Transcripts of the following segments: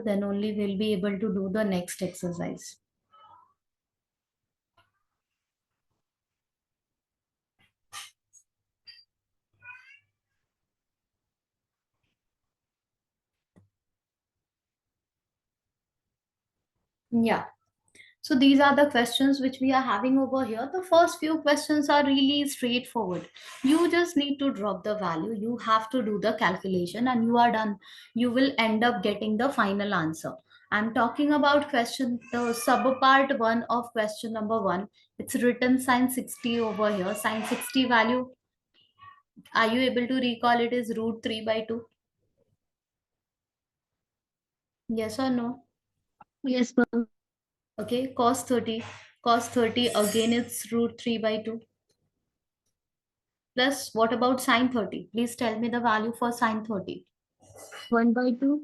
then only we'll be able to do the next exercise. Yeah. So these are the questions which we are having over here. The first few questions are really straightforward. You just need to drop the value. You have to do the calculation and you are done. You will end up getting the final answer. I'm talking about question, the subpart 1 of question number 1. It's written sine 60 over here. Sine 60 value, are you able to recall it is root 3 by 2? Yes or no? Yes, ma'am. Okay, cos 30. Cos 30 again it's root 3 by 2. Plus, what about sine 30? Please tell me the value for sine 30. 1/2.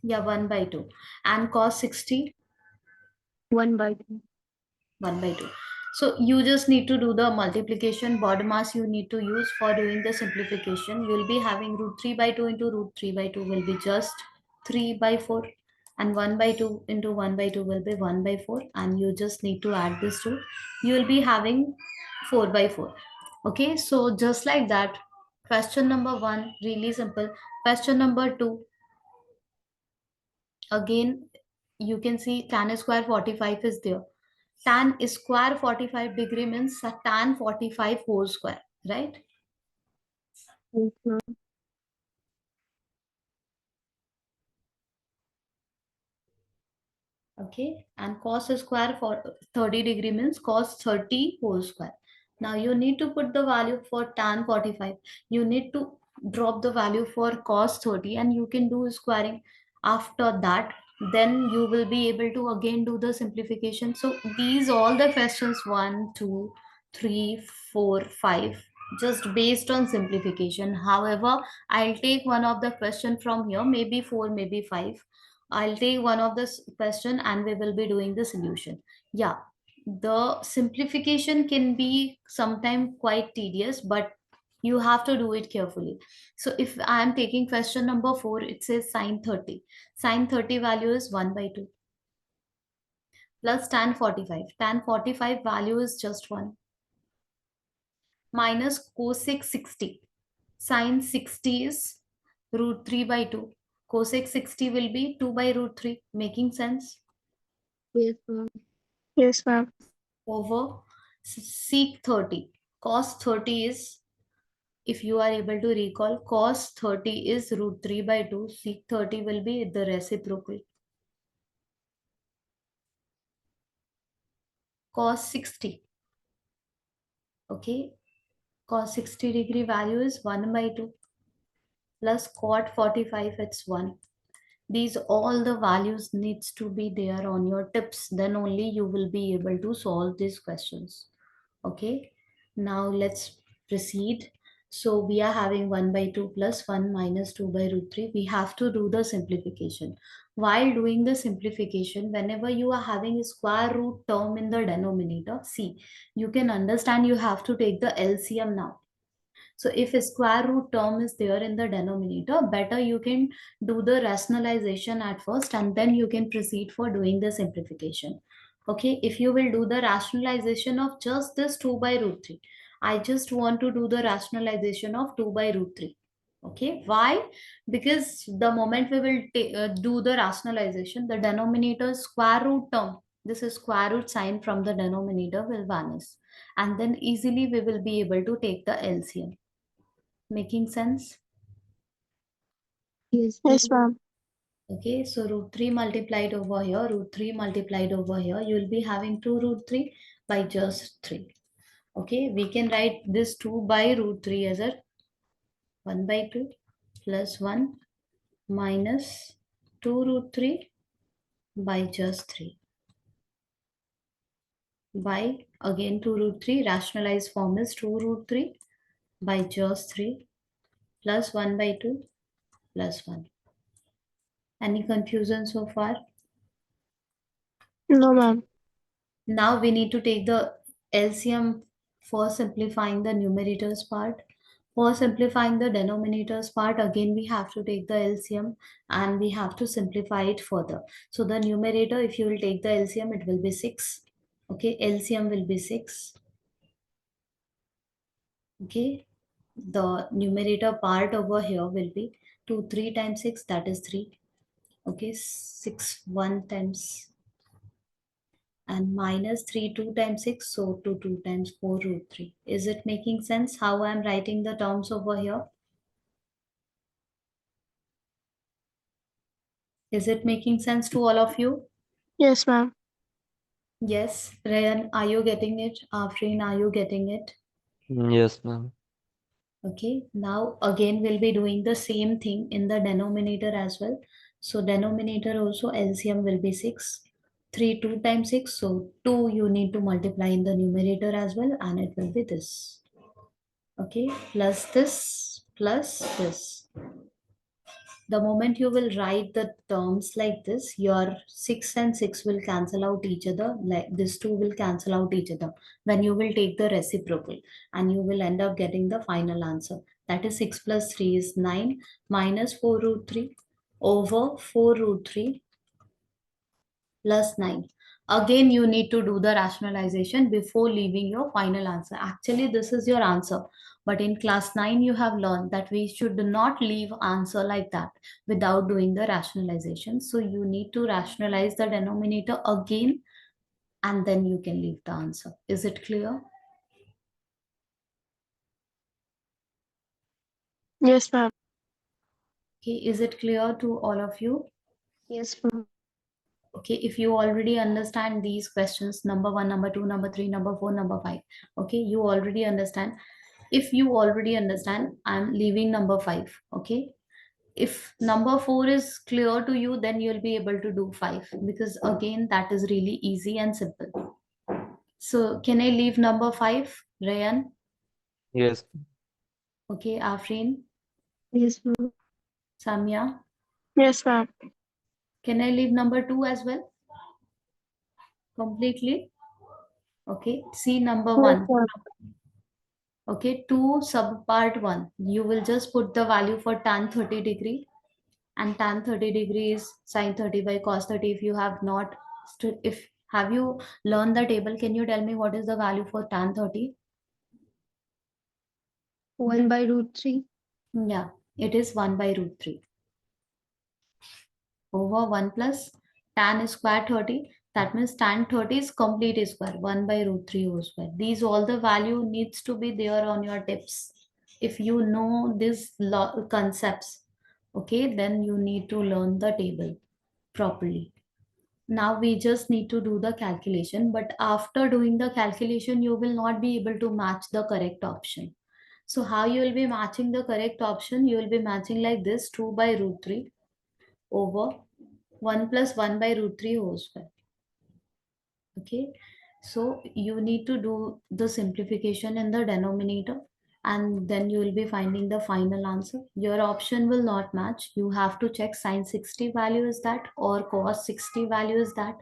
Yeah, 1 by 2. And cos 60, 1/2. 1 by 2. So you just need to do the multiplication. BODMAS you need to use for doing the simplification. You'll be having root 3 by 2 into root 3 by 2 will be just 3 by 4. And 1 by 2 into 1 by 2 will be 1 by 4. And you just need to add this to. You will be having 4 by 4. Okay, so just like that. Question number 1, really simple. Question number 2, again you can see tan square 45 is there. Tan square 45 degree means tan 45 whole square, right? Yes, ma'am. Okay, and cos square for 30 degree means cos 30 whole square. Now you need to put the value for tan 45. You need to drop the value for cos 30 and you can do squaring. After that, then you will be able to again do the simplification. So these all the questions 1, 2, 3, 4, 5 just based on simplification. However, I'll take one of the question from here, maybe 4, maybe 5. I'll take one of this question and we will be doing the solution. Yeah, the simplification can be sometimes quite tedious, but you have to do it carefully. So if I am taking question number 4, it says sine 30. Sine 30 value is 1 by 2 plus tan 45. Tan 45 value is just 1 minus cosec 60. Sine 60 is root 3 by 2. Cosec 60 will be 2 by root 3. Making sense? Yes, ma'am. Yes, ma'am. Over sec 30. Cos 30 is, if you are able to recall, cos 30 is root 3 by 2. Sec 30 will be the reciprocal. Cos 60. Okay. Cos 60 degree value is 1 by 2 plus cot 45, it's 1. These all the values needs to be there on your tips, then only you will be able to solve these questions. Okay, now let's proceed. So we are having 1 by 2 plus 1 minus 2 by root 3. We have to do the simplification. While doing the simplification, whenever you are having a square root term in the denominator, see, you can understand you have to take the LCM now. So if a square root term is there in the denominator, better you can do the rationalization at first and then you can proceed for doing the simplification. Okay, if you will do the rationalization of just this 2 by root 3, I just want to do the rationalization of 2 by root 3. Okay, why? Because the moment we will do the rationalization, the denominator square root term, this is square root sign from the denominator will vanish, and then easily we will be able to take the LCM. Making sense? Yes, Yes, ma'am. ma'am. Okay, so root 3 multiplied over here, root 3 multiplied over here, you will be having 2 root 3 by just 3. Okay, we can write this 2 by root 3 as a 1 by 2 plus 1 minus 2 root 3 by just 3 by again 2 root 3, rationalized form is 2 root 3 by just 3 plus 1 by 2 plus 1. Any confusion so far? No, ma'am. Now we need to take the LCM for simplifying the numerators part. For simplifying the denominators part, again we have to take the LCM and we have to simplify it further. So the numerator, if you will take the LCM, it will be 6. Okay, LCM will be 6. Okay, the numerator part over here will be 2 3 times 6, that is 3. Okay, 6 1 times, and minus 3 2 times 6, so 2 2 times 4 root 3. Is it making sense how I am writing the terms over here? Is it making sense to all of you? Yes, ma'am. Yes, Ryan, are you getting it? Afreen, are you getting it? Yes, ma'am. Okay, now again we'll be doing the same thing in the denominator as well. So denominator also LCM will be 6. 3 2 times 6, so 2 you need to multiply in the numerator as well, and it will be this. Okay, plus this plus this. The moment you will write the terms like this, your 6 and 6 will cancel out each other, like this 2 will cancel out each other. When you will take the reciprocal, and you will end up getting the final answer. That is 6 plus 3 is 9, minus 4 root 3 over 4 root 3 plus 9. Again, you need to do the rationalization before leaving your final answer. Actually, this is your answer. But in class 9, you have learned that we should not leave answer like that without doing the rationalization. So you need to rationalize the denominator again, and then you can leave the answer. Is it clear? Yes, ma'am. Okay, is it clear to all of you? Yes, ma'am. Okay, if you already understand these questions, number 1, number 2, number 3, number 4, number 5, okay, you already understand. If you already understand, I'm leaving number 5. Okay, if number 4 is clear to you, then you'll be able to do 5, because again that is really easy and simple. So can I leave number 5, Rayan? Yes. Okay, Afreen, Yes, ma'am. Samya, Yes, ma'am. can I leave number 2 as well completely? Okay, see number Yes, 1. ma'am. Okay, 2 subpart 1, you will just put the value for tan 30 degree, and tan 30 degree is sine 30 by cos 30. If you have not if have you learned the table, can you tell me what is the value for tan 30? 1 by root 3. Yeah, it is 1 by root 3 over 1 plus tan square 30. That means tan 30 is complete square, 1 by root 3 whole square. These all the value needs to be there on your tips. If you know these concepts, okay, then you need to learn the table properly. Now we just need to do the calculation, but after doing the calculation, you will not be able to match the correct option. So how you will be matching the correct option? You will be matching like this: 2 by root 3 over 1 plus 1 by root 3 whole square. Okay, so you need to do the simplification in the denominator, and then you will be finding the final answer. Your option will not match. You have to check sine 60 value is that, or cos 60 value is that,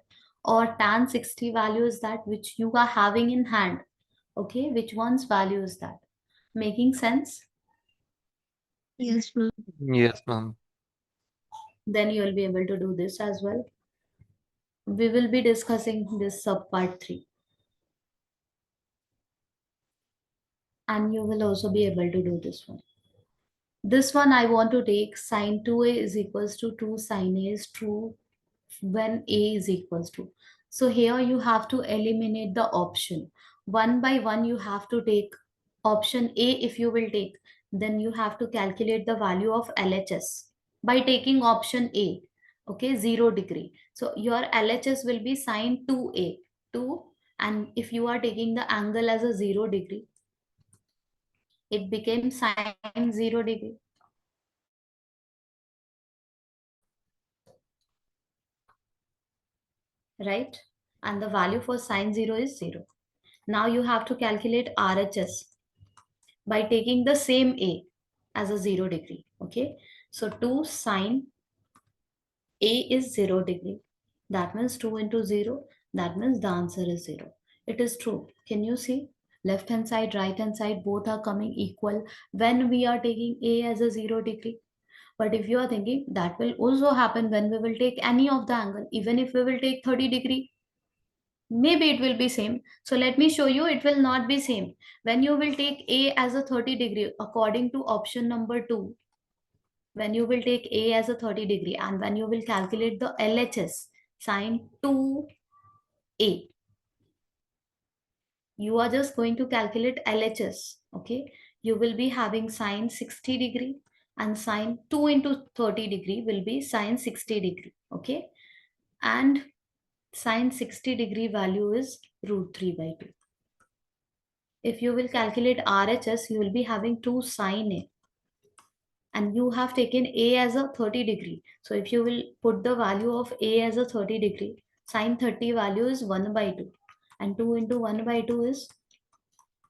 or tan 60 value is that, which you are having in hand. Okay, which one's value is that? Making sense? Yes, ma'am. Yes, ma'am. Then you will be able to do this as well. We will be discussing this sub part 3, and you will also be able to do this one. This one I want to take sine 2a is equals to 2 sine a is true when a is equals to. So here you have to eliminate the option. One by one you have to take option A. If you will take, then you have to calculate the value of LHS by taking option A. Okay, 0 degree. So your LHS will be sine 2a, 2, and if you are taking the angle as a 0 degree, it became sine 0 degree. Right? And the value for sine 0 is 0. Now you have to calculate RHS by taking the same A as a 0 degree. Okay, so 2 sine A is 0 degree. That means 2 into 0. That means the answer is 0. It is true. Can you see? Left hand side, right hand side, both are coming equal when we are taking A as a 0 degree. But if you are thinking that will also happen when we will take any of the angle, even if we will take 30 degree, maybe it will be same. So let me show you, it will not be same. When you will take A as a 30 degree, according to option number 2, when you will take A as a 30 degree and when you will calculate the LHS sine 2A, you are just going to calculate LHS, okay? You will be having sine 60 degree, and sine 2 into 30 degree will be sine 60 degree, okay? And sine 60 degree value is √3/2. If you will calculate RHS, you will be having 2 sine A, and you have taken A as a 30 degree. So if you will put the value of A as a 30 degree, sine 30 value is 1/2, and 2 into 1/2 is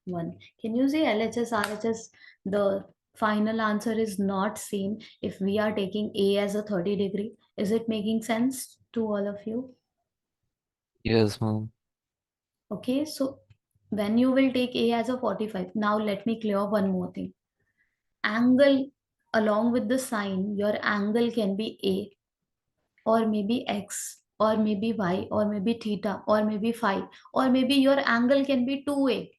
1. Can you see LHS, RHS? The final answer is not same if we are taking A as a 30 degree. Is it making sense to all of you? Yes, ma'am. Okay, so when you will take A as a 45, now let me clear one more thing. Angle along with the sign, your angle can be A, or maybe X, or maybe Y, or maybe theta, or maybe phi, or maybe your angle can be 2A.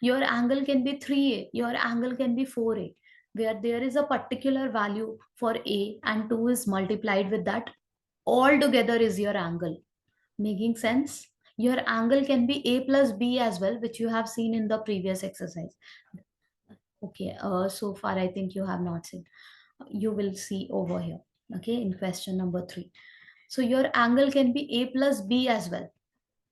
Your angle can be 3A, your angle can be 4A, where there is a particular value for A and 2 is multiplied with that. All together is your angle. Making sense? Your angle can be A plus B as well, which you have seen in the previous exercise. Okay, so far I think you have not seen. You will see over here, okay, in question number 3. So your angle can be A plus B as well,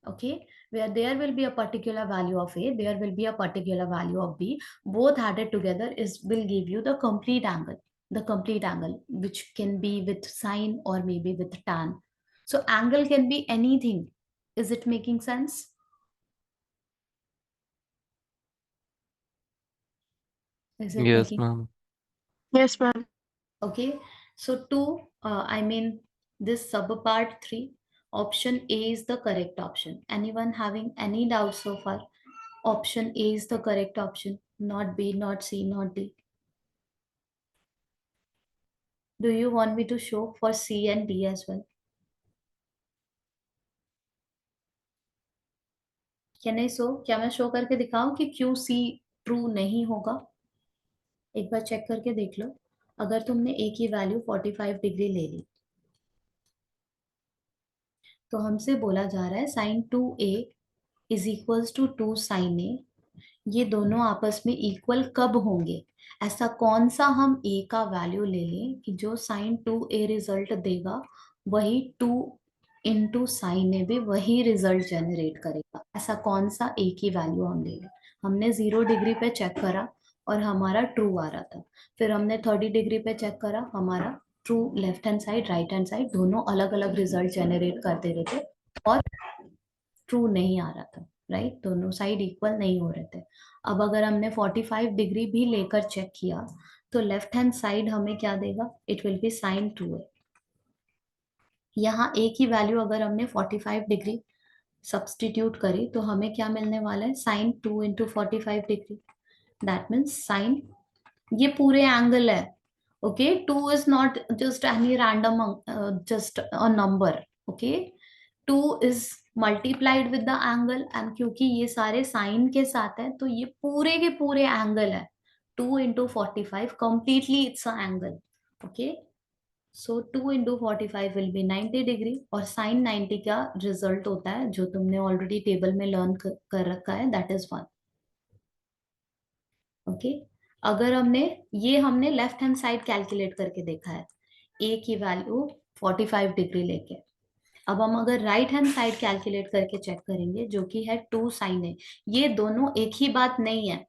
okay, where there will be a particular value of A, there will be a particular value of B. Both added together is will give you the complete angle. The complete angle, which can be with sine or maybe with tan. So angle can be anything. Is it making sense? Is it Yes, making ma'am. Yes, ma'am. okay? So I mean this subpart 3, option A is the correct option. Anyone having any doubts so far? Option A is the correct option, not B, not C, not D. Do you want me to show for C and D as well? क्या मैं show करके दिखाऊं कि क्यों C true नहीं होगा? एक बार check करके देख लो. अगर तुमने A की वैल्यू 45 डिग्री ले ली, तो हमसे बोला जा रहा है sine 2A is equals to 2 sine A. ये दोनों आपस में इक्वल कब होंगे? ऐसा कौन सा हम A का वैल्यू ले लें कि जो साइन 2A रिजल्ट देगा वही 2 इंटू साइन ए भी वही रिजल्ट जनरेट करेगा? ऐसा कौन सा A की वैल्यू हम ले लें? हमने 0 डिग्री पे चेक करा और हमारा ट्रू आ रहा था. फिर हमने 30 डिग्री पे चेक करा, हमारा true left hand side right hand side दोनों अलग अलग रिजल्ट जनरेट कर दे रहे थे और ट्रू नहीं आ रहा था. राइट, दोनों साइड इक्वल नहीं हो रहे थे. अब अगर हमने 45 डिग्री भी लेकर चेक किया तो लेफ्ट हैंड साइड हमें क्या देगा? It will be sine 2A. यहाँ A की वैल्यू अगर हमने 45 डिग्री सब्सटीट्यूट करी तो हमें क्या मिलने वाला है? Sine 2 into 45 degree. That means sine, ये पूरे एंगल है. Okay, 2 is not just any random, just a number. Okay, 2 is multiplied with the angle, and क्योंकि ये सारे साइन के साथ है तो ये पूरे के पूरे एंगल है. 2 into 45 completely it's a angle. Okay, so 2 into 45 will be 90 degree, और साइन 90 का रिजल्ट होता है जो तुमने ऑलरेडी टेबल में लर्न कर रखा है, दैट इज 1. ओके, अगर हमने लेफ्ट हैंड साइड कैलकुलेट करके देखा है ए की वैल्यू 45 डिग्री लेके. अब हम अगर राइट हैंड साइड कैलकुलेट करके चेक करेंगे जो कि है 2 साइन ए. ये दोनों एक ही बात नहीं है.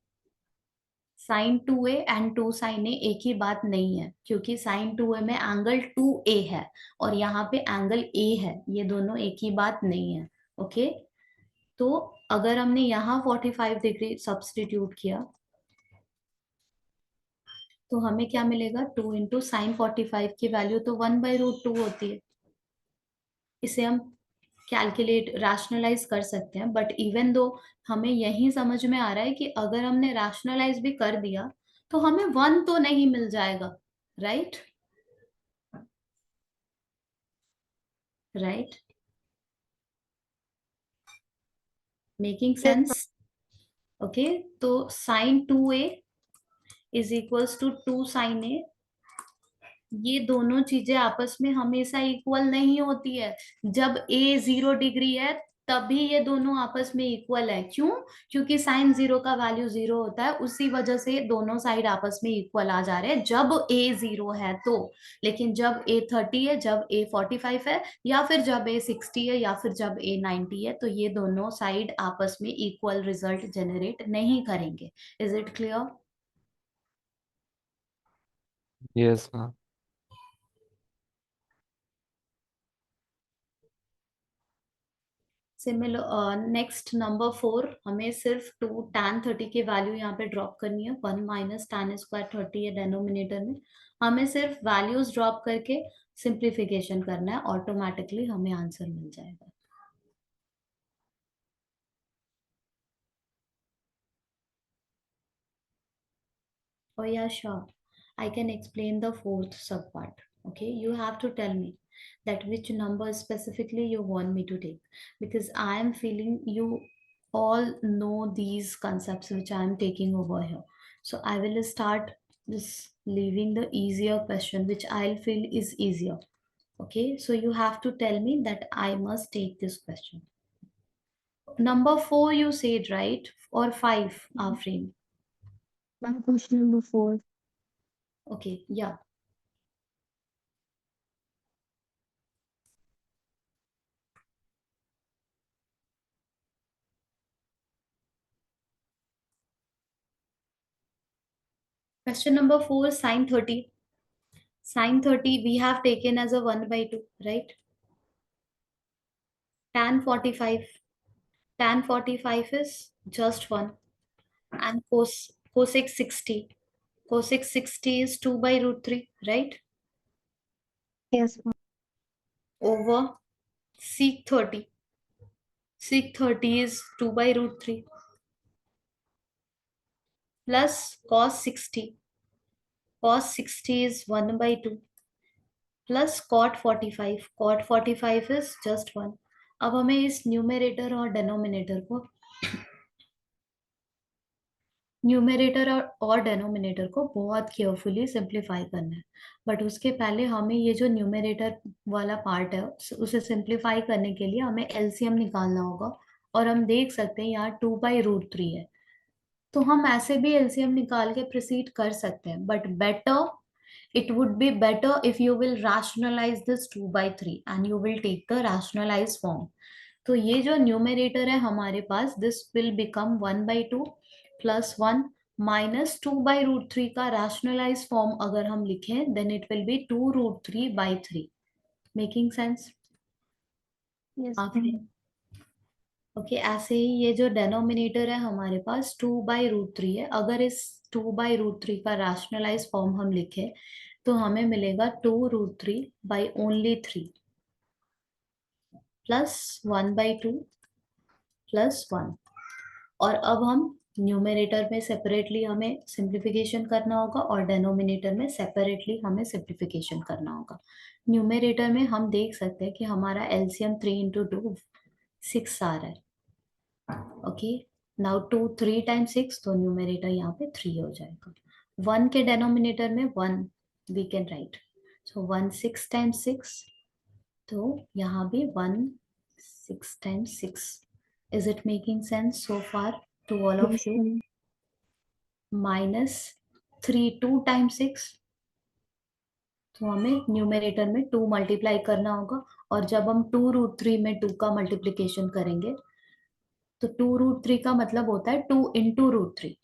साइन 2A एंड 2 साइन ए एक ही बात नहीं है, क्योंकि साइन 2A में एंगल 2A है और यहाँ पे एंगल A है. ये दोनों एक ही बात नहीं है. ओके, तो अगर हमने यहाँ 45 डिग्री सब्सटीट्यूट किया तो हमें क्या मिलेगा? 2 इंटू साइन 45 की वैल्यू तो 1/√2 होती है. इसे हम कैलकुलेट रैशनलाइज कर सकते हैं, बट इवन दो हमें यही समझ में आ रहा है कि अगर हमने रैशनलाइज भी कर दिया तो हमें 1 तो नहीं मिल जाएगा, right? Right, making Yes, sense? Okay, तो sine 2a is equals to 2 sin a, ये दोनों चीजें आपस में हमेशा इक्वल नहीं होती है। जब a 0 डिग्री है तभी ये दोनों आपस में इक्वल है। क्यों? क्योंकि साइन 0 का वैल्यू 0 होता है, उसी वजह से दोनों साइड आपस में इक्वल आ जा रहे हैं जब a 0 है तो। लेकिन जब a 30 है, जब a 45 है, या फिर जब a 60 है, या फिर जब a 90 है, तो ये दोनों साइड आपस में इक्वल रिजल्ट जनरेट नहीं करेंगे। Is it clear? Yes, ma'am. Similar, next number 4, हमें सिर्फ 2 tan 30 की वैल्यू यहाँ पे ड्रॉप करनी है। 1 माइनस tan स्क्वायर 30 है डेनोमिनेटर में। हमें सिर्फ वैल्यूज ड्रॉप करके सिंप्लीफिकेशन करना है, ऑटोमेटिकली हमें आंसर मिल जाएगा। Oh yeah, sure. I can explain the fourth subpart. Okay, you have to tell me that which number specifically you want me to take, because I am feeling you all know these concepts which I am taking over here. So I will start this leaving the easier question which I'll feel is easier. Okay, so you have to tell me that I must take this question. Number 4 you said, right? Or 5, Afrin? my question number 4. Okay, yeah. Question number 4, sine 30. Sine 30 we have taken as a 1 by 2, right? Tan 45. Tan 45 is just 1. And cosec 60. Cosec 60 is 2 by root 3, right? Yes, ma'am. Over sec 30. Sec 30 is 2 by root 3. Plus cos 60. Cos 60 is 1 by 2. Plus cot 45. Cot 45 is just 1. अब हमें इस numerator और denominator को और denominator को बहुत carefully simplify करना है। बट उसके पहले हमें ये जो न्यूमरेटर वाला पार्ट है उसे सिंप्लीफाई करने के लिए हमें एलसीएम निकालना होगा। और हम देख सकते हैं यहाँ 2 by root 3 है, तो हम ऐसे भी एलसीएम निकाल के प्रोसीड कर सकते हैं, but better, it would be better if you will rationalize this 2 by 3 and you will take the rationalized form. तो ये जो न्यूमरेटर है हमारे पास, this will become 1/2 plus 1 minus 2/√3 का रैशनलाइज फॉर्म अगर हम लिखें then it will be 2√3/3। Making sense? Yes, आप ma'am. ओके, ऐसे ही ये जो डेनोमिनेटर है हमारे पास 2/√3 है, अगर इस 2/√3 का रैशनलाइज फॉर्म हम लिखें तो हमें मिलेगा 2√3/3 प्लस 1/2 प्लस 1। और अब हम न्यूमरेटर में सेपरेटली हमें सिंप्लीफिकेशन करना होगा और डेनोमिनेटर में सेपरेटली हमें सिंप्लीफिकेशन करना होगा। न्यूमरेटर में हम देख सकते हैं कि हमारा एलसीएम 3 × 2 6 आ रहा है। ओके, नाउ 2 3 × 6, तो न्यूमरेटर यहाँ पे 3 हो जाएगा। 1 के डेनोमिनेटर में 1 वी कैन राइट, सो 1 6 × 6, तो यहाँ भी 1 6 × 6। Is it making sense so far to all of Yes, you? ma'am. Minus 3 2 × 6, तो हमें न्यूमरेटर में 2 मल्टीप्लाई करना होगा। और जब हम 2√3 में 2 का मल्टीप्लिकेशन करेंगे तो 2√3 का मतलब होता है 2 × √3,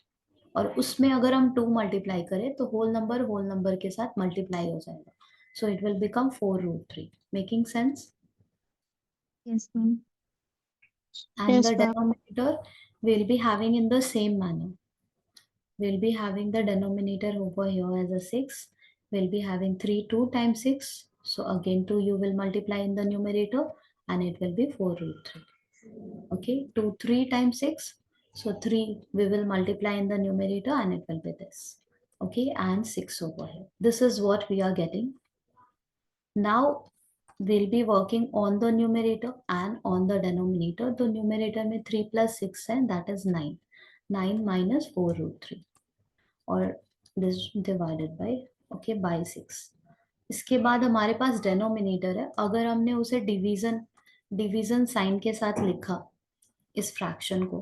और उसमें अगर हम 2 मल्टीप्लाई करें तो होल नंबर के साथ मल्टीप्लाई हो जाएगा, so it will become 4√3। Making sense? Yes, ma'am. And the Yes, ma'am. denominator will be having in the same manner. We'll be having the denominator over here as a 6. We'll be having 3 2 × 6. So again 2 you will multiply in the numerator and it will be 4 root 3. Okay, 2 3 times 6. So 3 we will multiply in the numerator and it will be this. Okay, and 6 over here. This is what we are getting. Now we'll be working on the numerator and on the denominator. The numerator में 3 plus 6 है, that is 9. 9 minus 4 root 3 और this divided by okay by 6. इसके बाद हमारे पास denominator है. अगर हमने उसे डिवीजन साइन के साथ लिखा इस फ्रैक्शन को,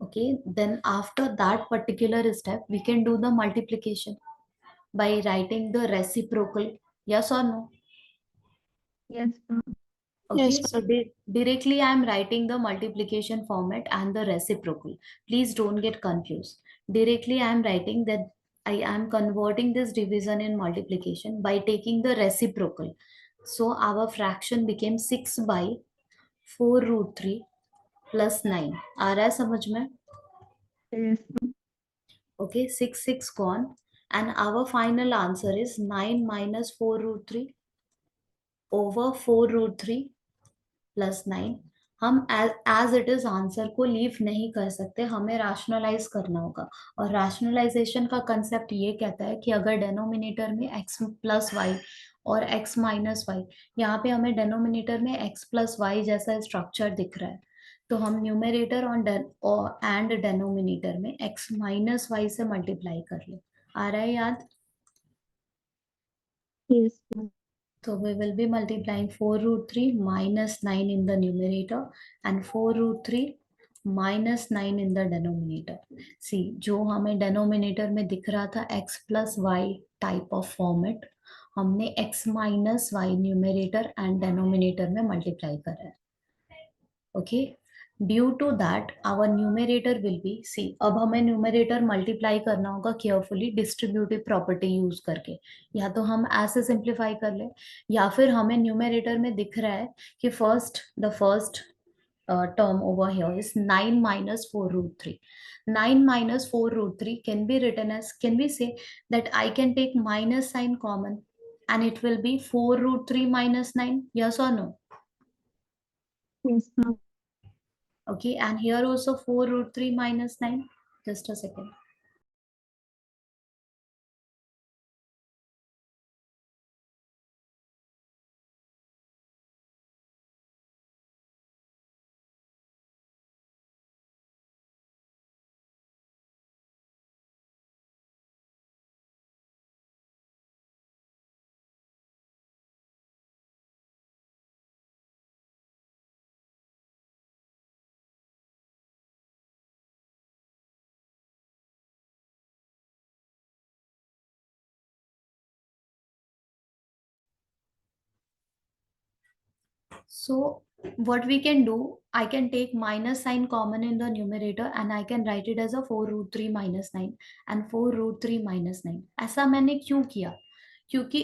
okay, then after that particular step we can do the multiplication by writing the reciprocal. Yes or no? Yes, ma'am. Okay, so directly I am writing the multiplication format and the reciprocal. Please don't get confused. Directly I am writing that I am converting this division in multiplication by taking the reciprocal. So our fraction became 6 by 4 root 3 plus 9. आ रहा है समझ में? Yes, ma'am. Okay, 6 gone, and our final answer is 9 minus 4 root 3 over 4 root 3 plus 9. हम as it is answer को leave नहीं कर सकते, हमें रैशनलाइज करना होगा. और रैशनलाइजेशन का कंसेप्ट ये कहता है कि अगर डेनोमिनेटर में x प्लस वाई और x माइनस वाई, यहाँ पे हमें डेनोमिनेटर में x प्लस वाई जैसा स्ट्रक्चर दिख रहा है, तो हम न्यूमरेटर और एंड डेनोमिनेटर में x माइनस वाई से मल्टीप्लाई कर ले. आ रहा है याद? Yes, ma'am. So we will be multiplying 4 root 3 minus 9 in the numerator and 4 root 3 minus 9 in the denominator. See, जो हमें denominator में दिख रहा था x plus y type of format, हमने x minus y numerator and denominator में multiply करा है. Okay, due to that our numerator will be, see, अब हमें numerator multiply करना होगा carefully distributive property use करके. या तो हम ऐसे simplify कर ले, या फिर हमें numerator में दिख रहा है कि the first term over here is 9 minus 4 root 3. 9 minus 4 root 3 can be written as, can we say that I can take minus sign common and it will be 4 root 3 minus 9? Yes or no? Yes, ma'am. Okay, and here also 4 root 3 minus 9. Just a second. So what we can do, I can take minus sign common in the numerator and I can write it as a 4 root 3 minus 9 and 4 root 3 minus 9. ऐसा मैंने क्यों किया? क्योंकि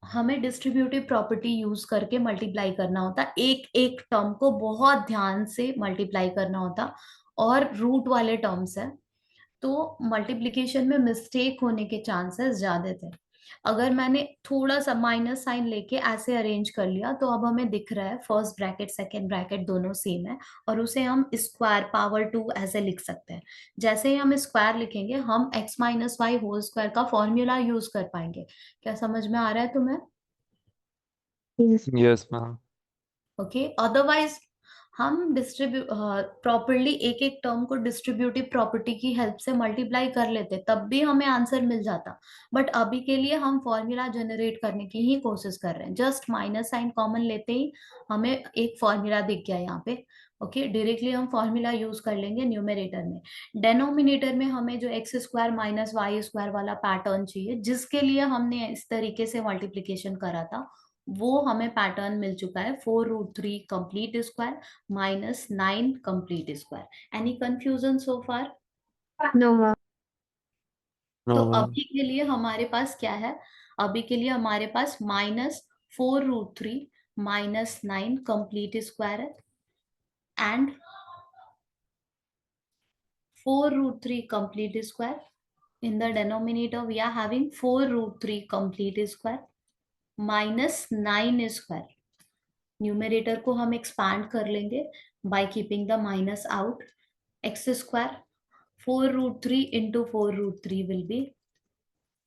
हमें distributive property use करके multiply करना होता, एक एक टर्म को बहुत ध्यान से मल्टीप्लाई करना होता, और रूट वाले टर्म्स है तो मल्टीप्लिकेशन में मिस्टेक होने के चांसेस ज्यादा थे. अगर मैंने थोड़ा सा माइनस साइन लेके ऐसे अरेंज कर लिया तो अब हमें दिख रहा है फर्स्ट ब्रैकेट सेकेंड ब्रैकेट दोनों सेम है, और उसे हम स्क्वायर पावर 2 ऐसे लिख सकते हैं. जैसे ही हम स्क्वायर लिखेंगे हम x minus y whole square का फॉर्मूला यूज कर पाएंगे. क्या समझ में आ रहा है तुम्हें? Yes, Yes, ma'am. Okay, otherwise हम प्रॉपरली एक एक टर्म को डिस्ट्रीब्यूटिव प्रॉपर्टी की हेल्प से मल्टीप्लाई कर लेते, तब भी हमें आंसर मिल जाता. बट अभी के लिए हम फॉर्मूला जनरेट करने की ही कोशिश कर रहे हैं. जस्ट माइनस साइन कॉमन लेते ही हमें एक फॉर्मूला दिख गया यहाँ पे. ओके, डायरेक्टली हम फॉर्मूला यूज कर लेंगे न्यूमरेटर में. डेनोमिनेटर में हमें जो x square minus y square वाला पैटर्न चाहिए, जिसके लिए हमने इस तरीके से मल्टीप्लीकेशन करा था, वो हमें पैटर्न मिल चुका है. 4 root 3 complete square minus 9 complete square. Any confusion so far? no, ma'am. तो No, ma'am. अभी के लिए हमारे पास क्या है? अभी के लिए हमारे पास minus 4 root 3 minus 9 complete square है, and 4 root 3 complete square. In the denominator we are having 4 root 3 complete square minus 9 square. Numerator को हम एक्सपैंड कर लेंगे by keeping the minus out. X square 4√3 into 4√3 will be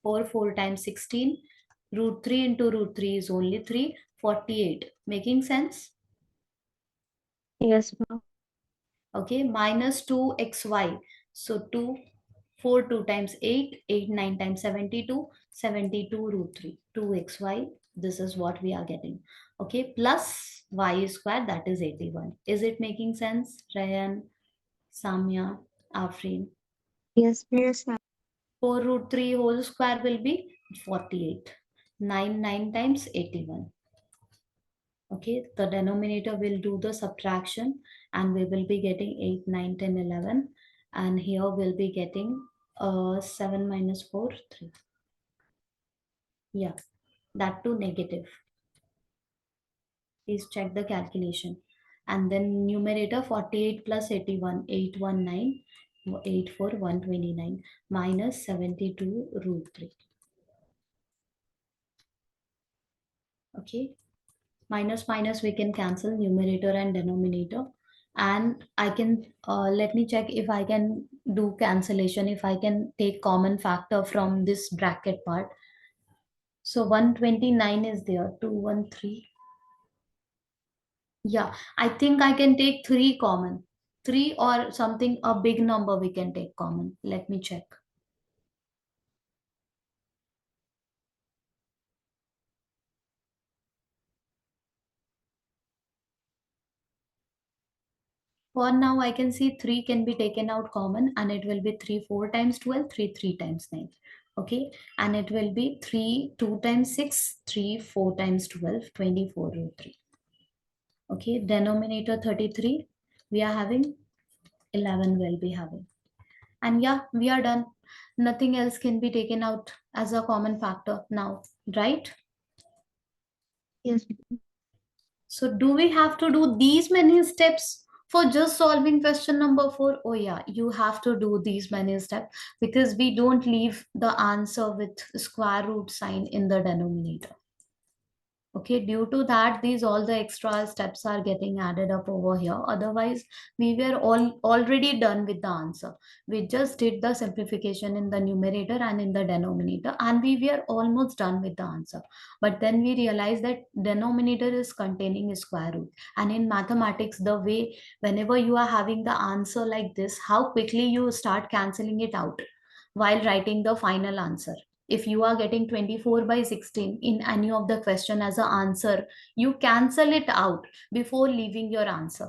4 times 16. √3 into √3 is only 3, 48. Making sense? Yes, ma'am. Okay, minus 2xy. So 2, 4 2 times 8, 8 9 times 72, 72 root 3, 2xy. This is what we are getting. Okay, plus y square, that is 81. Is it making sense, Rayan, Samya, Afrin? Yes, yes, ma'am. 4 root 3 whole square will be 48. 9 9 times 81. Okay, the denominator will do the subtraction and we will be getting 8 9 10 11, and here we'll be getting 7 minus 4 3. Yeah, that too negative. Please check the calculation. And then numerator 48 plus 81, 819, 84 129 minus 72 root 3. Okay, minus minus we can cancel numerator and denominator. And I can let me check if I can do cancellation, if I can take common factor from this bracket part. So 129 is there, 213. Yeah, I think I can take 3 common. 3 or something, a big number we can take common. Let me check. For now, I can see 3 can be taken out common, and it will be 3 4 times 12, 3 3 times 9. Okay, and it will be 3 2 times 6, 3 4 times 12, 24 root 3. Okay, denominator 33, we are having 11, will be having. And yeah, we are done. Nothing else can be taken out as a common factor now, right? Yes, So do we have to do these many steps for just solving question number 4? Oh yeah, you have to do these many steps because we don't leave the answer with square root sign in the denominator. Okay, due to that, these all the extra steps are getting added up over here. Otherwise, we were already done with the answer. We just did the simplification in the numerator and in the denominator, and we were almost done with the answer. But then we realized that denominator is containing a square root. And in mathematics, the way whenever you are having the answer like this, how quickly you start canceling it out while writing the final answer. If you are getting 24 by 16 in any of the question as an answer, you cancel it out before leaving your answer.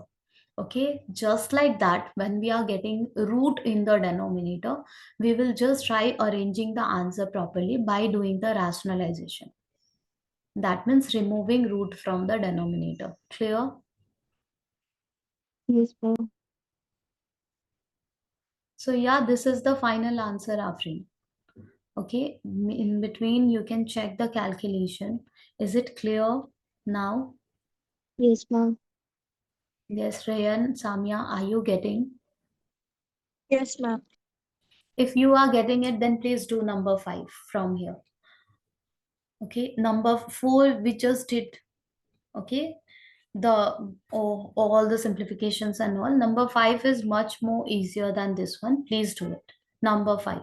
Okay, just like that, when we are getting root in the denominator, we will just try arranging the answer properly by doing the rationalization. That means removing root from the denominator. Clear? yes, ma'am. So yeah, this is the final answer, Afrin. Okay, in between you can check the calculation. Is it clear now? Yes, ma'am. Yes, Rayan, Samya, are you getting? Yes, ma'am. If you are getting it, then please do number 5 from here. Okay, number 4 we just did. Okay, the all the simplifications and all. Number 5 is much more easier than this one. Please do it. Number 5.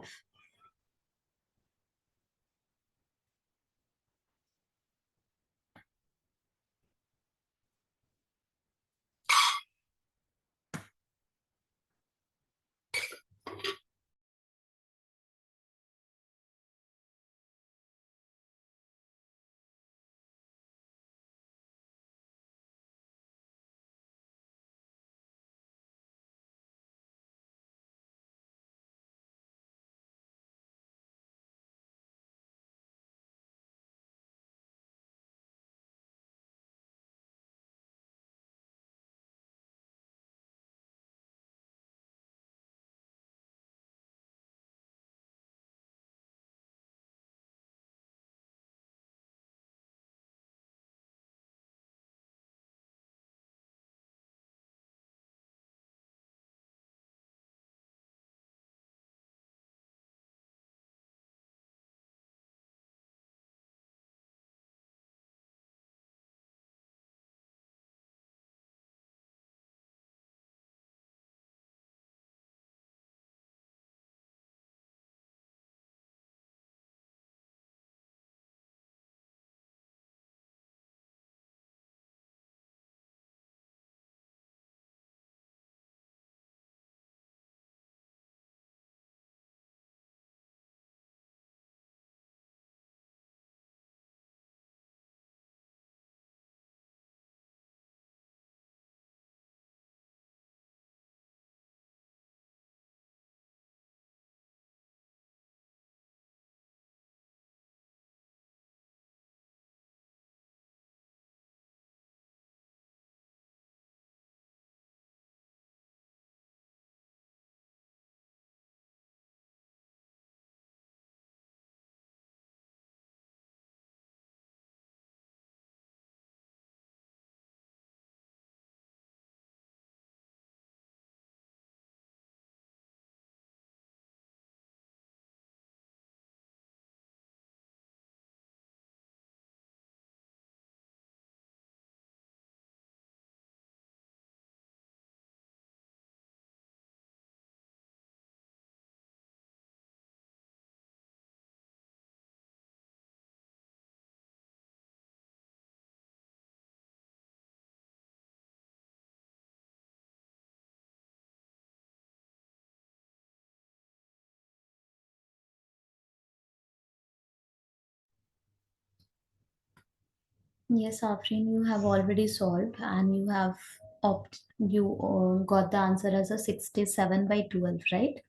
Yes, Afrin, you have already solved and you have got the answer as a 67 by 12, right?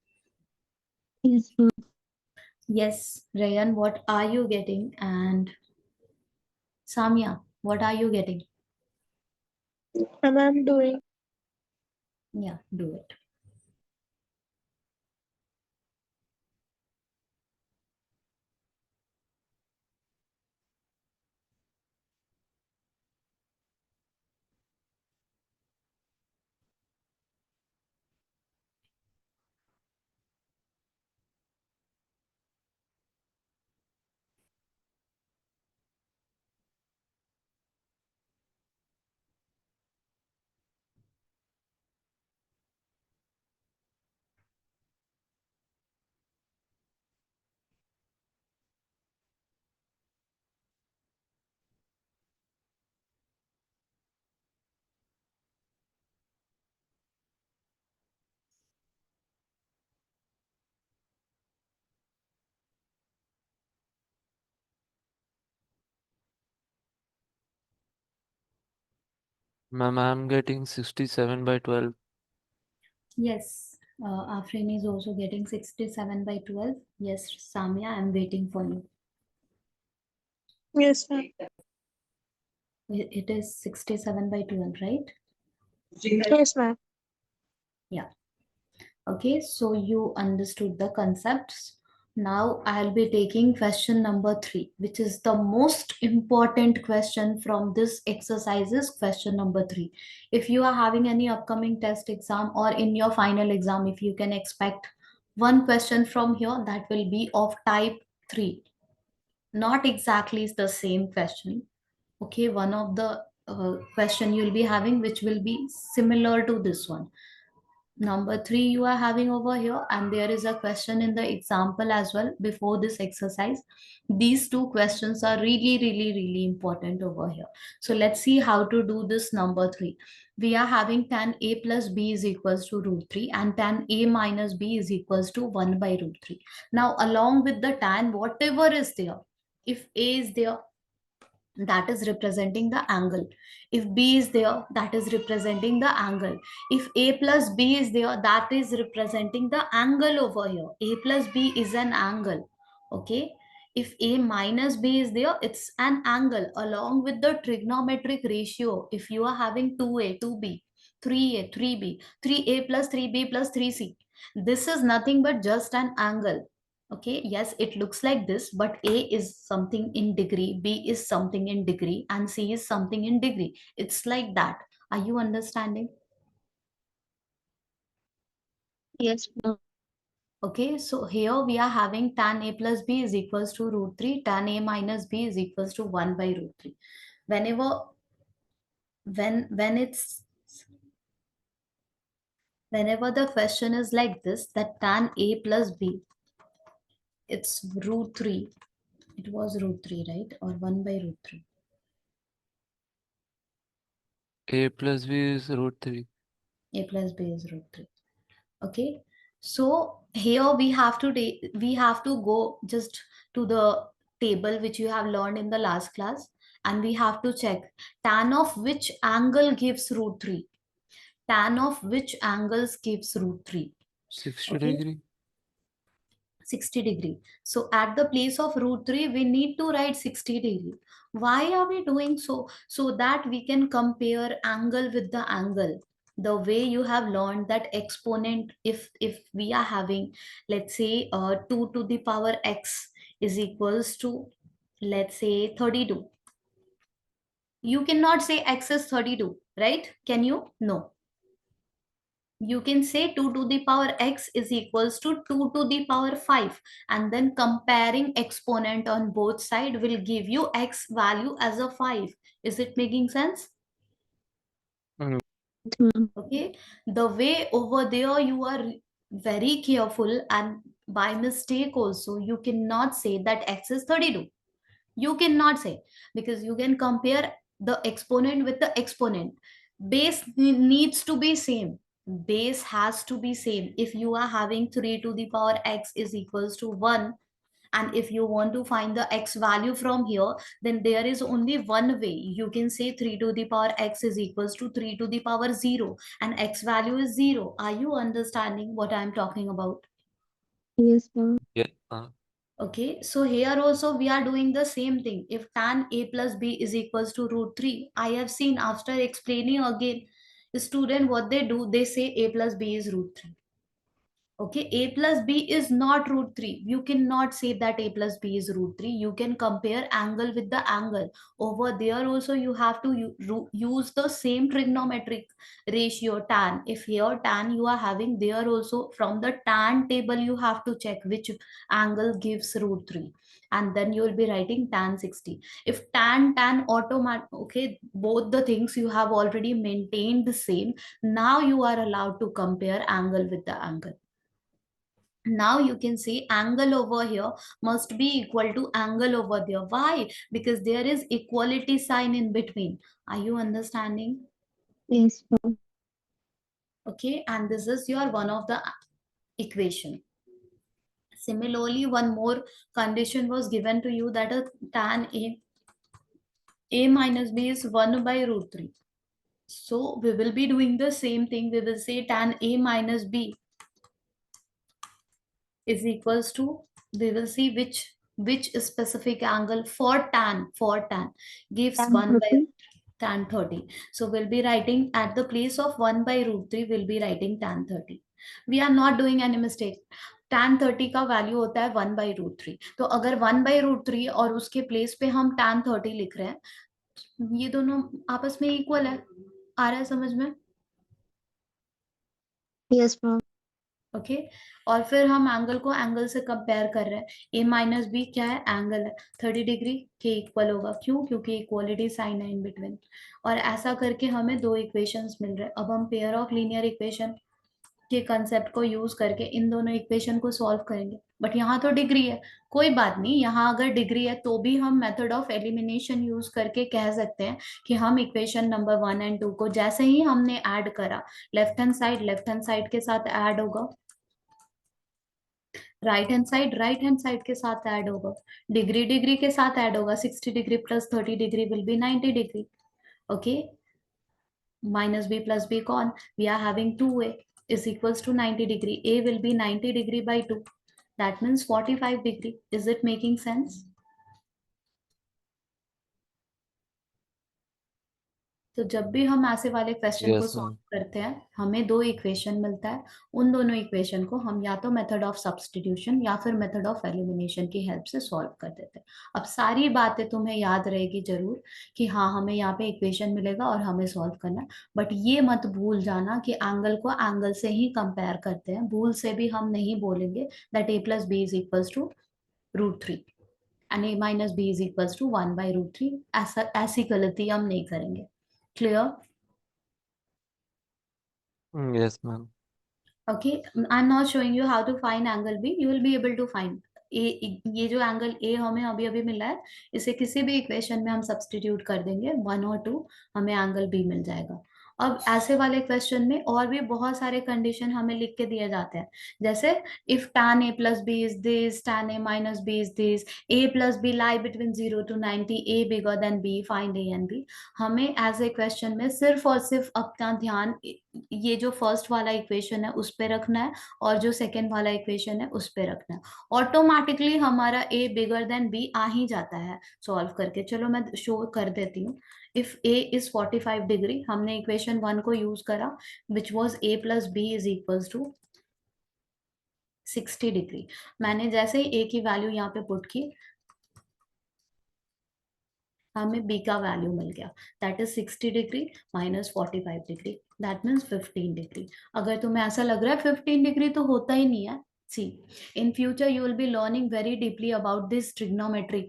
Yes, ma'am. Yes, Rayan, what are you getting? And Samya, what are you getting? Ma'am, I'm doing. Yeah, do it. Ma'am, I'm getting 67 by 12. Yes, Afrin is also getting 67 by 12. Yes, Samya, I'm waiting for you. Yes, ma'am. It is 67 by 12, right? Yes, ma'am. Yeah. Okay, so you understood the concepts. Now I'll be taking question number 3, which is the most important question from this exercise is question number 3. If you are having any upcoming test exam or in your final exam, if you can expect one question from here, that will be of type 3. Not exactly the same question. Okay, one of the question you'll be having which will be similar to this one. Number 3 you are having over here, and there is a question in the example as well before this exercise. These two questions are really, really, really important over here. So let's see how to do this number 3. We are having tan a plus b is equals to root 3 and tan a minus b is equals to 1 by root 3. Now along with the tan, whatever is there, if a is there, that is representing the angle. If b is there, that is representing the angle. If a plus b is there, that is representing the angle over here. A plus b is an angle. Okay. If a minus b is there, it's an angle along with the trigonometric ratio. If you are having 2a 2b, 3a 3b, 3a plus 3b plus 3c, this is nothing but just an angle. Okay, yes, it looks like this, but A is something in degree, B is something in degree, and C is something in degree. It's like that. Are you understanding? Yes, ma'am. Okay, so here we are having tan A plus B is equals to root 3, tan A minus B is equals to 1 by root 3. Whenever, when it's, whenever the question is like this, that tan A plus B, it's root 3. It was root 3, right? Or 1 by root 3. A plus B is root 3. A plus B is root 3. Okay, so here we have to go just to the table which you have learned in the last class, and we have to check tan of which angle gives root 3. Tan of which angles gives root 3. 60 Okay, degree. 60 degree. So at the place of root 3, we need to write 60 degree. Why are we doing so? So that we can compare angle with the angle. The way you have learned that exponent, if we are having, let's say, 2 to the power x is equals to, let's say, 32. You cannot say x is 32, right? Can you? No, you can say 2 to the power x is equals to 2 to the power 5, and then comparing exponent on both side will give you x value as a 5. Is it making sense? Mm, Yes, ma'am. Okay, the way over there you are very careful, and by mistake also you cannot say that x is 32. You cannot say, because you can compare the exponent with the exponent. Base needs to be same. Base has to be same. If you are having 3 to the power x is equals to 1, And if you want to find the x value from here, then there is only one way. You can say 3 to the power x is equals to 3 to the power 0, and x value is 0. Are you understanding what I'm talking about? Yes, ma'am. Yeah. Okay, so here also we are doing the same thing. If tan a plus b is equals to root 3, I have seen after explaining again, the student what they do, they say a plus b is root 3. Okay, a plus b is not root 3. You cannot say that a plus b is root 3. You can compare angle with the angle. Over there also you have to use the same trigonometric ratio tan. If here tan you are having, there also from the tan table you have to check which angle gives root 3. And then you will be writing tan 60. If tan automatic, okay, both the things you have already maintained the same. Now you are allowed to compare angle with the angle. Now you can see angle over here must be equal to angle over there. Why? Because there is equality sign in between. Are you understanding? Yes, ma'am. Okay, and this is your one of the equation. Similarly, one more condition was given to you, that a tan a minus b is 1 by root 3. So we will be doing the same thing. We will say tan a minus b is equals to, we will see which specific angle for tan gives Tan 1 by 30. tan 30. So we'll be writing at the place of 1 by root 3, we'll be writing tan 30. We are not doing any mistake. tan 30 का value होता है 1 by root 3. तो अगर 1 by root 3 और उसके place पे हम tan 30 लिख रहे हैं, ये दोनों आपस में इक्वल है. आ रहा है समझ में? Yes, ma'am. ओके और फिर हम एंगल को एंगल से कंपेयर कर रहे हैं. ए माइनस बी क्या है? एंगल है. 30 डिग्री के इक्वल होगा. क्यों? क्योंकि इक्वालिटी साइन है इन बिटवीन. और ऐसा करके हमें दो इक्वेशंस मिल रहे हैं. अब हम पेयर ऑफ लीनियर इक्वेशन के कंसेप्ट को यूज करके इन दोनों इक्वेशन को सॉल्व करेंगे. बट यहाँ तो डिग्री है. कोई बात नहीं, यहाँ अगर डिग्री है तो भी हम मेथड ऑफ एलिमिनेशन यूज करके कह सकते हैं कि हम इक्वेशन नंबर 1 और 2 को जैसे ही हमने ऐड करा, लेफ्ट हैंड साइड के साथ ऐड होगा, राइट हैंड साइड के साथ ऐड होगा, डिग्री डिग्री के साथ ऐड होगा. 60 degree plus 30 degree will be 90 degree. Okay, minus b plus b con, we are having 2a is equals to 90 degree. A will be 90 degree by 2. That means 45 degree. Is it making sense? तो जब भी हम ऐसे वाले question को Yes, solve ma'am. करते हैं, हमें दो इक्वेशन मिलता है. उन दोनों इक्वेशन को हम या तो मेथड ऑफ सब्स्टिट्यूशन या फिर मेथड ऑफ एलिमिनेशन की हेल्प से सॉल्व कर देते हैं. अब सारी बातें तुम्हें याद रहेगी जरूर कि हाँ हमें यहाँ पे इक्वेशन मिलेगा और हमें सॉल्व करना है. बट ये मत भूल जाना कि एंगल को एंगल से ही कंपेयर करते हैं. भूल से भी हम नहीं बोलेंगे that a plus b is equals to root 3 and a minus b is equals to 1 by root 3. ऐसी गलती हम नहीं करेंगे. Clear? Yes, ma'am. Okay, I'm not showing you how to find angle B. You will be able to find. ये जो angle A हमें अभी अभी मिला है, इसे किसी भी इक्वेशन में हम सब्स्टिट्यूट कर देंगे 1 और 2, हमें एंगल बी मिल जाएगा. अब ऐसे वाले क्वेश्चन में और भी बहुत सारे कंडीशन हमें लिख के दिए जाते हैं. जैसे if tan a plus b is this, tan a minus b is this, a plus b lie between 0 to 90, a bigger than b, find a and b. हमें एज ए क्वेश्चन में सिर्फ और सिर्फ अपना ध्यान ये जो फर्स्ट वाला इक्वेशन है उस पे रखना है और जो सेकंड वाला इक्वेशन है उस पे रखना है. ऑटोमेटिकली हमारा a बिगर देन b आ ही जाता है सॉल्व करके. चलो मैं शो कर देती हूँ. इफ a इज 45 डिग्री, हमने इक्वेशन 1 को यूज करा which was a plus b is equals to 60 degree. मैंने जैसे ही a की वैल्यू यहाँ पे पुट की, हमें b का वैल्यू मिल गया. That is 60 degree minus 45 degree, that means 15 degree. अगर तुम्हें ऐसा लग रहा है 15 डिग्री तो होता ही नहीं है, see in future you will be learning very deeply about this trigonometric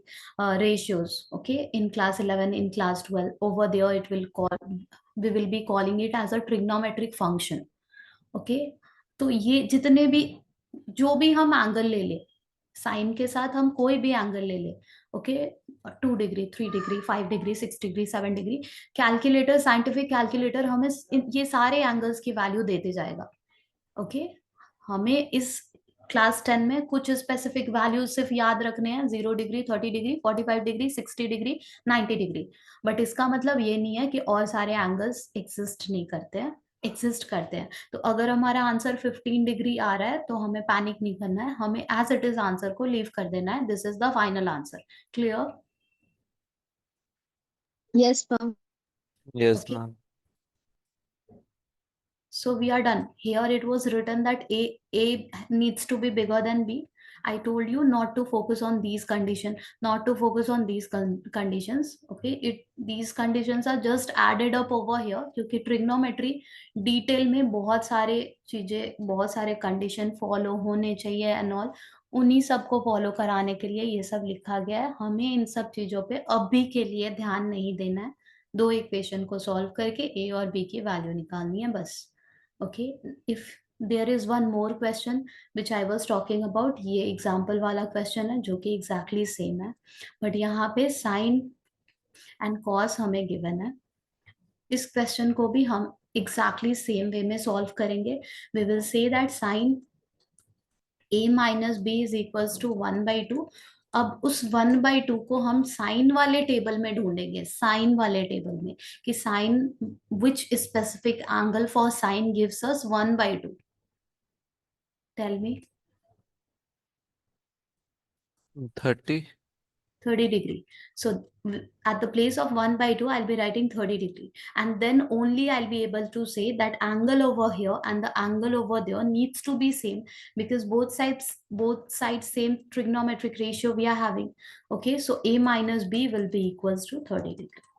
ratios, okay, in class 11, in class 12. Over there it will call, we will be calling it as a trigonometric function. Okay, तो ये जितने भी जो भी हम angle ले ले, sign के साथ हम कोई भी एंगल ले ले, okay, 2 degree, 3 degree, 5 degree, 6 degree, 7 degree, calculator, scientific calculator हमें ये सारे एंगल्स की वैल्यू देते जाएगा. ओके, हमें इस क्लास 10 में कुछ स्पेसिफिक वैल्यूज सिर्फ याद रखने हैं, 0 degree, 30 degree, 45 degree, 60 degree, 90 degree. But इसका मतलब ये नहीं है कि और सारे एंगल्स एग्जिस्ट नहीं करते हैं, एग्जिस्ट करते हैं। तो अगर हमारा आंसर 15 डिग्री आ रहा है तो हमें पैनिक नहीं करना है, हमें एज इट इज आंसर को लीव कर देना है, this is the final answer. Clear? Yes, ma'am. Yes, Okay. ma'am. So we are done. Here it was written that A needs to be bigger than B. I told you not to focus on these conditions, not to focus on these conditions. Okay, these conditions are just added up over here क्योंकि trigonometry detail में बहुत सारे चीजें, बहुत सारे condition follow होने चाहिए and all, उन्हीं सबको फॉलो कराने के लिए ये सब लिखा गया है। हमें इन सब चीजों पे अभी के लिए ध्यान नहीं देना है, दो इक्वेशन को सॉल्व करके ए और बी की वैल्यू निकालनी है बस। okay, if there is one more question which I was talking about, ये example वाला question है जो कि exactly same है, but यहाँ पे sin and cos हमें given है। इस question को भी हम exactly same way में solve करेंगे। We will say that sin a minus b is equals to 1/2। अब उस 1/2 को हम साइन वाले टेबल में ढूंढेंगे, साइन वाले टेबल में, कि sine which specific angle for sine gives us 1/2। Tell me. 30. 30 degree. So at the place of 1/2, I'll be writing 30 degree. And then only I'll be able to say that angle over here and the angle over there needs to be same, because both sides same trigonometric ratio we are having. Okay, so A minus B will be equals to 30 degree.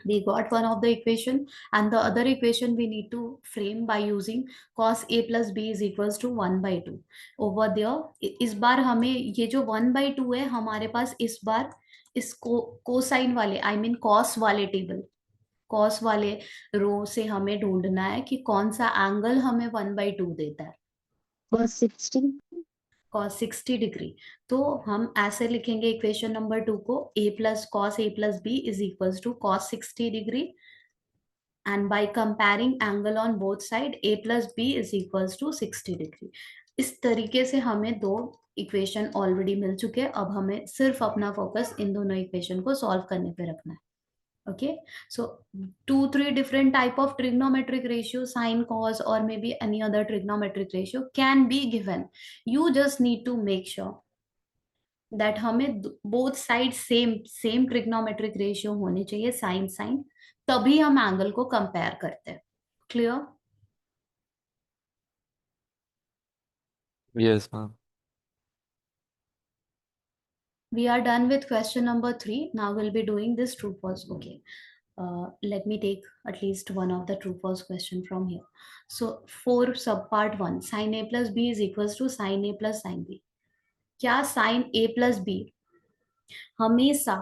We got one of the equation, and the other equation we need to frame by using cos a plus b is equals to 1/2 over there। इस बार हमें ये जो 1/2 है हमारे पास, इस बार इस cosine वाले, I mean cos वाले टेबल, कॉस वाले रो से हमें ढूंढना है कि कौन सा एंगल हमें 1/2 देता है। Cos 60. cos 60 degree. तो हम ऐसे लिखेंगे इक्वेशन नंबर 2 को, a प्लस कॉस a प्लस b is equals to cos 60 degree, and by comparing angle on both side a plus b is equals to 60 degree। इस तरीके से हमें दो इक्वेशन ऑलरेडी मिल चुके हैं, अब हमें सिर्फ अपना फोकस इन दोनों इक्वेशन को सॉल्व करने पे रखना है। okay, so 2-3 different type of trigonometric ratio, sine, cos, or maybe any other trigonometric ratio can be given। you just need to make sure that हमें both side same same trigonometric ratio होने चाहिए, sign sign, तभी हम angle को compare करते हैं। Clear? Yes, ma'am. We are done with question number 3. Now we'll be doing this true false. Okay, let me take at least one of the true false question from here. So for sub part 1, sin a plus b is equals to sin a plus sin b। क्या sin a plus b हमेशा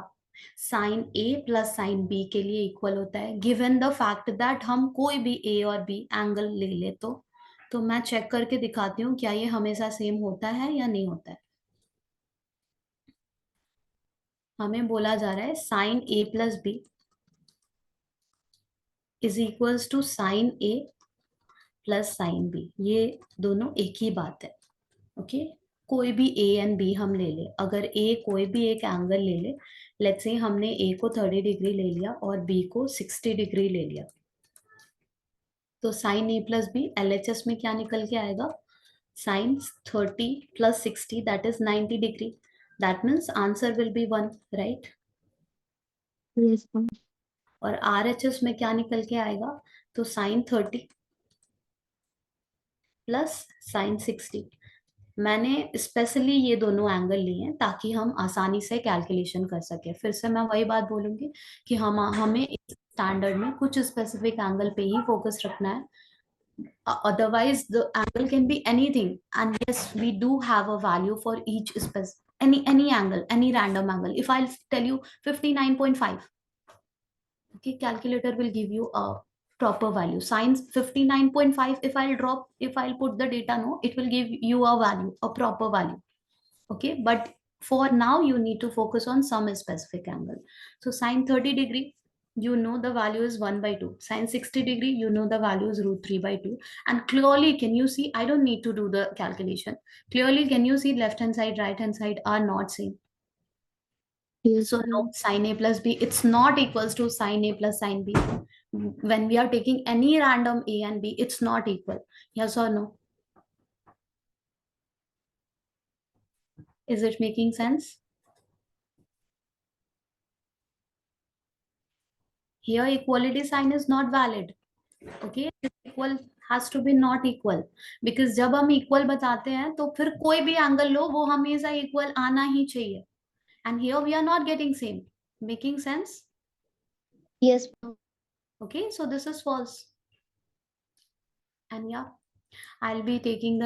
sign a plus sine B के लिए equal होता है, given the fact that हम कोई भी ए और बी एंगल ले ले तो मैं चेक करके दिखाती हूँ क्या ये हमेशा सेम होता है या नहीं होता है। हमें बोला जा रहा है sine a plus b is equals to sine a plus sine b, ये दोनों एक ही बात है। ओके, कोई भी ए एंड बी हम ले ले, अगर ए कोई भी एक एंगल ले ले, लेट्स से हमने ए को 30 डिग्री ले लिया और बी को 60 डिग्री ले लिया, तो sine a plus b LHS में क्या निकल के आएगा, sine 30 plus 60 that is 90 degree. That means answer will be 1, right? Yes, ma'am. और आरएचएस में क्या निकल के आएगा, तो साइन 30 प्लस साइन 60। मैंने स्पेशली ये दोनों एंगल लिए हैं ताकि हम आसानी से कैलकुलेशन कर सके। फिर से मैं वही बात बोलूंगी कि हमें इस स्टैंडर्ड में कुछ स्पेसिफिक एंगल पे ही फोकस रखना है, otherwise the angle can be anything, and yes we do have a value for each any angle, any random angle। if I'll tell you 59.5, okay, calculator will give you a proper value, sine 59.5, if I'll put the data, no, it will give you a value, a proper value। okay, but for now you need to focus on some specific angle। so sine 30 degree You know the value is 1 by 2. Sin 60 degree, you know the value is root 3 by 2. And clearly, can you see? I don't need to do the calculation. Clearly, can you see left hand side, right hand side are not same? Yes, So no, ma'am. sin A plus B, it's not equals to sin A plus sin B. When we are taking any random A and B, it's not equal. Yes or no? Is it making sense? Here equality sign is not valid. Okay, equal has to be not equal, because जब हम equal बताते हैं तो फिर कोई भी angle लो वो हमेशा equal आना ही चाहिए. And here we are not getting same. Making sense? Yes, ma'am. Okay, so this is false. And yeah, I'll be taking the